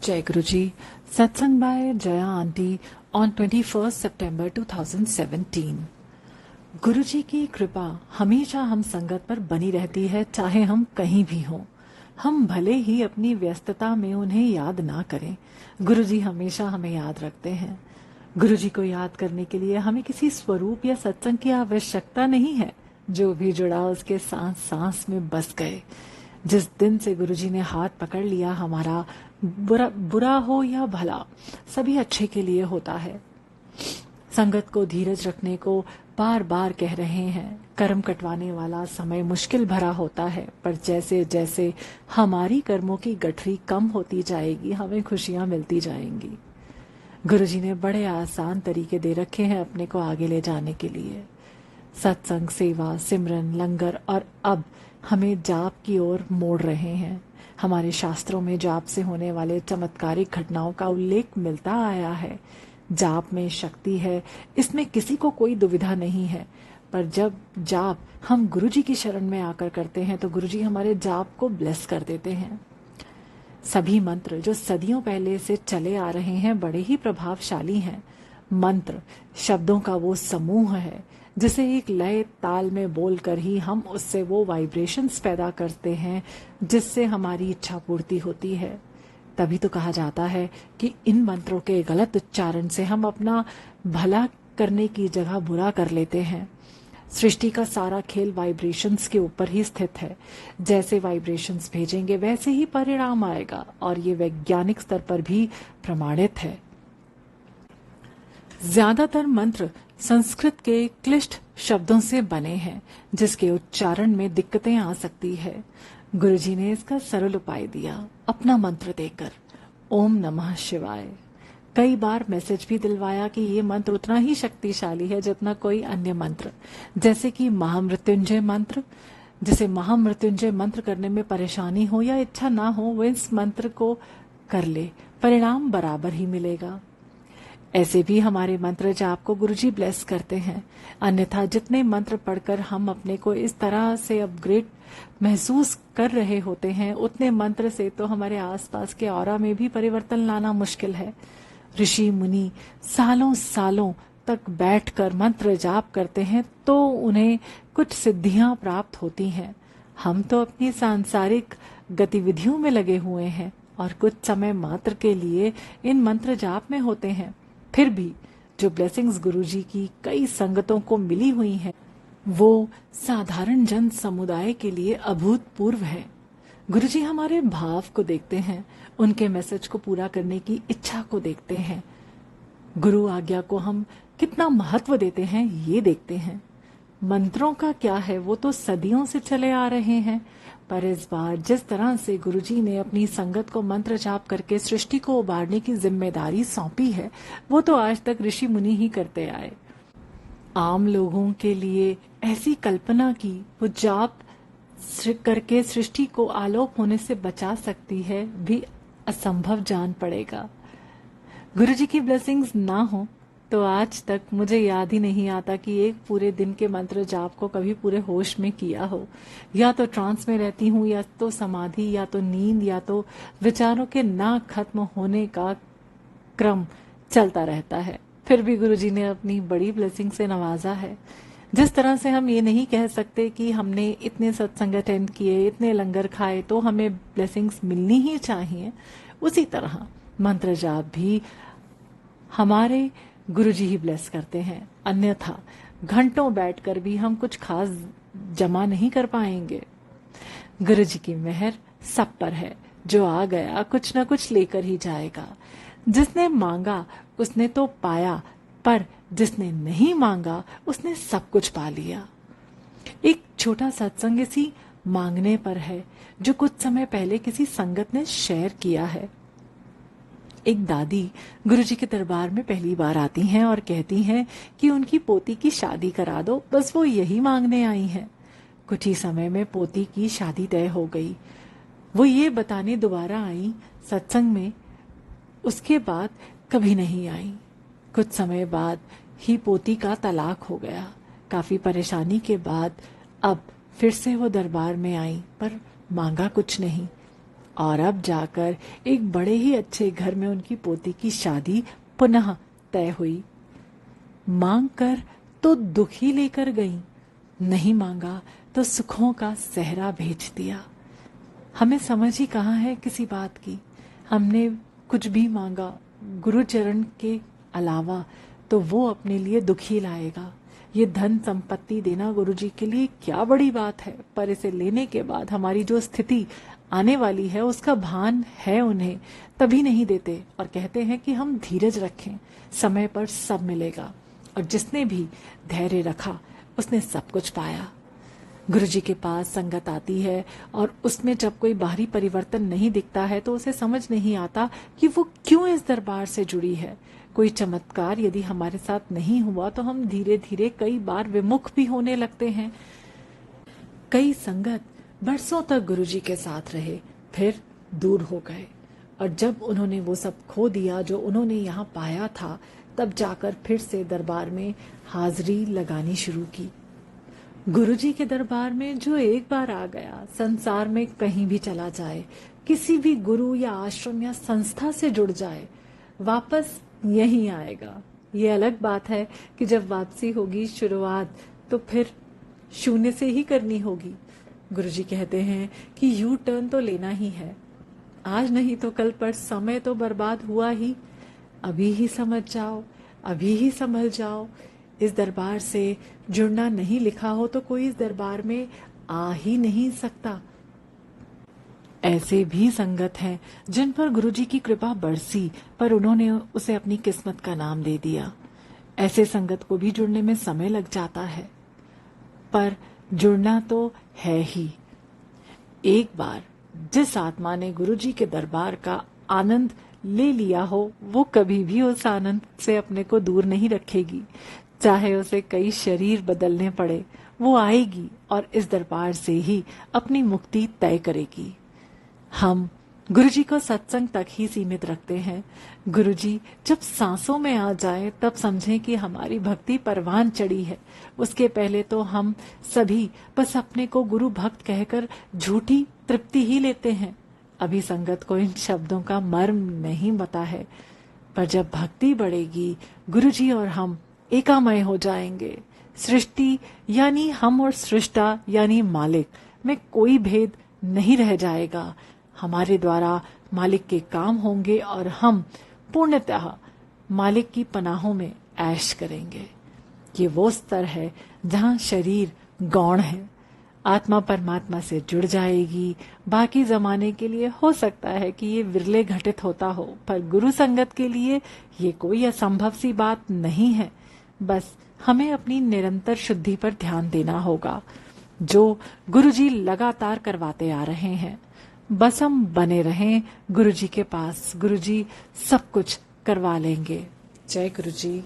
Jai Guruji, Satsang by Jaya Aunty on 21st September 2017। गुरुजी की कृपा हमेशा हम संगत पर बनी रहती है, चाहे हम कहीं भी हों। हम भले ही अपनी व्यस्तता में उन्हें याद ना करें, गुरुजी हमेशा हमें याद रखते हैं। गुरुजी को याद करने के लिए हमें किसी स्वरूप या सत्संग की आवश्यकता नहीं है। जो भी जुड़ा उसके सांस सांस में बस गए। जिस दिन से गुरुजी ने हाथ पकड़ लिया, हमारा बुरा हो या भला, सभी अच्छे के लिए होता है। संगत को धीरज रखने को बार बार कह रहे हैं। कर्म कटवाने वाला समय मुश्किल भरा होता है, पर जैसे जैसे हमारी कर्मों की गठरी कम होती जाएगी, हमें खुशियां मिलती जाएंगी। गुरुजी ने बड़े आसान तरीके दे रखे हैं अपने को आगे ले जाने के लिए। सत्संग, सेवा, सिमरन, लंगर, और अब हमें जाप की ओर मोड़ रहे हैं। हमारे शास्त्रों में जाप से होने वाले चमत्कारिक घटनाओं का उल्लेख मिलता आया है। जाप में शक्ति है, इसमें किसी को कोई दुविधा नहीं है। पर जब जाप हम गुरुजी की शरण में आकर करते हैं तो गुरुजी हमारे जाप को ब्लेस कर देते हैं। सभी मंत्र जो सदियों पहले से चले आ रहे हैं बड़े ही प्रभावशाली हैं। मंत्र शब्दों का वो समूह है जिसे एक लय ताल में बोलकर ही हम उससे वो वाइब्रेशंस पैदा करते हैं जिससे हमारी इच्छा पूर्ति होती है। तभी तो कहा जाता है कि इन मंत्रों के गलत उच्चारण से हम अपना भला करने की जगह बुरा कर लेते हैं। सृष्टि का सारा खेल वाइब्रेशंस के ऊपर ही स्थित है। जैसे वाइब्रेशंस भेजेंगे वैसे ही परिणाम आएगा, और ये वैज्ञानिक स्तर पर भी प्रमाणित है। ज्यादातर मंत्र संस्कृत के क्लिष्ट शब्दों से बने हैं जिसके उच्चारण में दिक्कतें आ सकती है। गुरुजी ने इसका सरल उपाय दिया अपना मंत्र देकर, ओम नमः शिवाय। कई बार मैसेज भी दिलवाया कि ये मंत्र उतना ही शक्तिशाली है जितना कोई अन्य मंत्र, जैसे कि महामृत्युंजय मंत्र। जिसे महामृत्युंजय मंत्र करने में परेशानी हो या इच्छा ना हो, वो इस मंत्र को कर ले, परिणाम बराबर ही मिलेगा। ऐसे भी हमारे मंत्र जाप को गुरुजी ब्लेस करते हैं। अन्यथा जितने मंत्र पढ़कर हम अपने को इस तरह से अपग्रेड महसूस कर रहे होते हैं, उतने मंत्र से तो हमारे आसपास के ऑरा में भी परिवर्तन लाना मुश्किल है। ऋषि मुनि सालों सालों तक बैठकर मंत्र जाप करते हैं तो उन्हें कुछ सिद्धियां प्राप्त होती हैं। हम तो अपनी सांसारिक गतिविधियों में लगे हुए हैं और कुछ समय मात्र के लिए इन मंत्र जाप में होते हैं। फिर भी जो ब्लेसिंग्स गुरुजी की कई संगतों को मिली हुई हैं, वो साधारण जन समुदाय के लिए अभूतपूर्व है। गुरुजी हमारे भाव को देखते हैं, उनके मैसेज को पूरा करने की इच्छा को देखते हैं। गुरु आज्ञा को हम कितना महत्व देते हैं ये देखते हैं। मंत्रों का क्या है, वो तो सदियों से चले आ रहे हैं, पर इस बार जिस तरह से गुरुजी ने अपनी संगत को मंत्र जाप करके सृष्टि को उबारने की जिम्मेदारी सौंपी है, वो तो आज तक ऋषि मुनि ही करते आए। आम लोगों के लिए ऐसी कल्पना की वो जाप करके सृष्टि को आलोप होने से बचा सकती है, भी असंभव जान पड़ेगा। गुरुजी की ब्लेसिंग्स ना हो तो आज तक मुझे याद ही नहीं आता कि एक पूरे दिन के मंत्र जाप को कभी पूरे होश में किया हो। या तो ट्रांस में रहती हूँ, या तो समाधि, या तो नींद, या तो विचारों के ना खत्म होने का क्रम चलता रहता है। फिर भी गुरुजी ने अपनी बड़ी ब्लेसिंग से नवाजा है। जिस तरह से हम ये नहीं कह सकते कि हमने इतने सत्संग अटेंड किए, इतने लंगर खाए तो हमें ब्लेसिंग्स मिलनी ही चाहिए, उसी तरह मंत्र जाप भी हमारे गुरुजी ही ब्लेस करते हैं। अन्यथा घंटों बैठकर भी हम कुछ खास जमा नहीं कर पाएंगे। गुरुजी की मेहर सब पर है। जो आ गया कुछ न कुछ लेकर ही जाएगा। जिसने मांगा उसने तो पाया, पर जिसने नहीं मांगा उसने सब कुछ पा लिया। एक छोटा सत्संग इसी मांगने पर है जो कुछ समय पहले किसी संगत ने शेयर किया है। एक दादी गुरुजी के दरबार में पहली बार आती हैं और कहती हैं कि उनकी पोती की शादी करा दो, बस वो यही मांगने आई हैं। कुछ ही समय में पोती की शादी तय हो गई। वो ये बताने दोबारा आई सत्संग में, उसके बाद कभी नहीं आई। कुछ समय बाद ही पोती का तलाक हो गया। काफी परेशानी के बाद अब फिर से वो दरबार में आई, पर मांगा कुछ नहीं। और अब जाकर एक बड़े ही अच्छे घर में उनकी पोती की शादी पुनः तय हुई। मांग कर तो दुख ही लेकर गई, नहीं मांगा तो सुखों का सहरा भेज दिया। हमें समझ ही कहाँ है किसी बात की। हमने कुछ भी मांगा गुरुचरण के अलावा तो वो अपने लिए दुख ही लाएगा। ये धन संपत्ति देना गुरुजी के लिए क्या बड़ी बात है, पर इसे लेने के बाद हमारी जो स्थिति आने वाली है उसका भान है उन्हें, तभी नहीं देते और कहते हैं कि हम धीरज रखें, समय पर सब मिलेगा। और जिसने भी धैर्य रखा उसने सब कुछ पाया। गुरुजी के पास संगत आती है और उसमें जब कोई बाहरी परिवर्तन नहीं दिखता है तो उसे समझ नहीं आता कि वो क्यों इस दरबार से जुड़ी है। कोई चमत्कार यदि हमारे साथ नहीं हुआ तो हम धीरे धीरे कई बार विमुख भी होने लगते हैं। कई संगत बरसों तक गुरुजी के साथ रहे, फिर दूर हो गए और जब उन्होंने वो सब खो दिया जो उन्होंने यहाँ पाया था, तब जाकर फिर से दरबार में हाजिरी लगानी शुरू की। गुरुजी के दरबार में जो एक बार आ गया, संसार में कहीं भी चला जाए, किसी भी गुरु या आश्रम या संस्था से जुड़ जाए, वापस यहीं आएगा। ये अलग बात है कि जब वापसी होगी शुरुआत तो फिर शून्य से ही करनी होगी। गुरुजी कहते हैं कि यू टर्न तो लेना ही है, आज नहीं तो कल, पर समय तो बर्बाद हुआ ही। अभी ही समझ जाओ, अभी ही संभल जाओ। इस दरबार से जुड़ना नहीं लिखा हो तो कोई इस दरबार में आ ही नहीं सकता। ऐसे भी संगत हैं जिन पर गुरुजी की कृपा बरसी पर उन्होंने उसे अपनी किस्मत का नाम दे दिया। ऐसे संगत को भी जुड़ने में समय लग जाता है, पर जुड़ना तो है ही। एक बार जिस आत्मा ने गुरुजी के दरबार का आनंद ले लिया हो वो कभी भी उस आनंद से अपने को दूर नहीं रखेगी। चाहे उसे कई शरीर बदलने पड़े, वो आएगी और इस दरबार से ही अपनी मुक्ति तय करेगी। हम गुरुजी को सत्संग तक ही सीमित रखते हैं। गुरुजी जब सांसों में आ जाए तब समझें कि हमारी भक्ति परवान चढ़ी है। उसके पहले तो हम सभी बस अपने को गुरु भक्त कहकर झूठी तृप्ति ही लेते हैं। अभी संगत को इन शब्दों का मर्म नहीं पता है, पर जब भक्ति बढ़ेगी गुरुजी और हम एकामय हो जाएंगे। सृष्टि यानी हम और सृष्टा यानी मालिक में कोई भेद नहीं रह जाएगा। हमारे द्वारा मालिक के काम होंगे और हम पूर्णतः मालिक की पनाहों में ऐश करेंगे। ये वो स्तर है जहां शरीर गौण है, आत्मा परमात्मा से जुड़ जाएगी। बाकी जमाने के लिए हो सकता है कि ये विरले घटित होता हो, पर गुरु संगत के लिए ये कोई असंभव सी बात नहीं है। बस हमें अपनी निरंतर शुद्धि पर ध्यान देना होगा, जो गुरुजी लगातार करवाते आ रहे हैं। बस हम बने रहें गुरुजी के पास, गुरुजी सब कुछ करवा लेंगे। जय गुरुजी।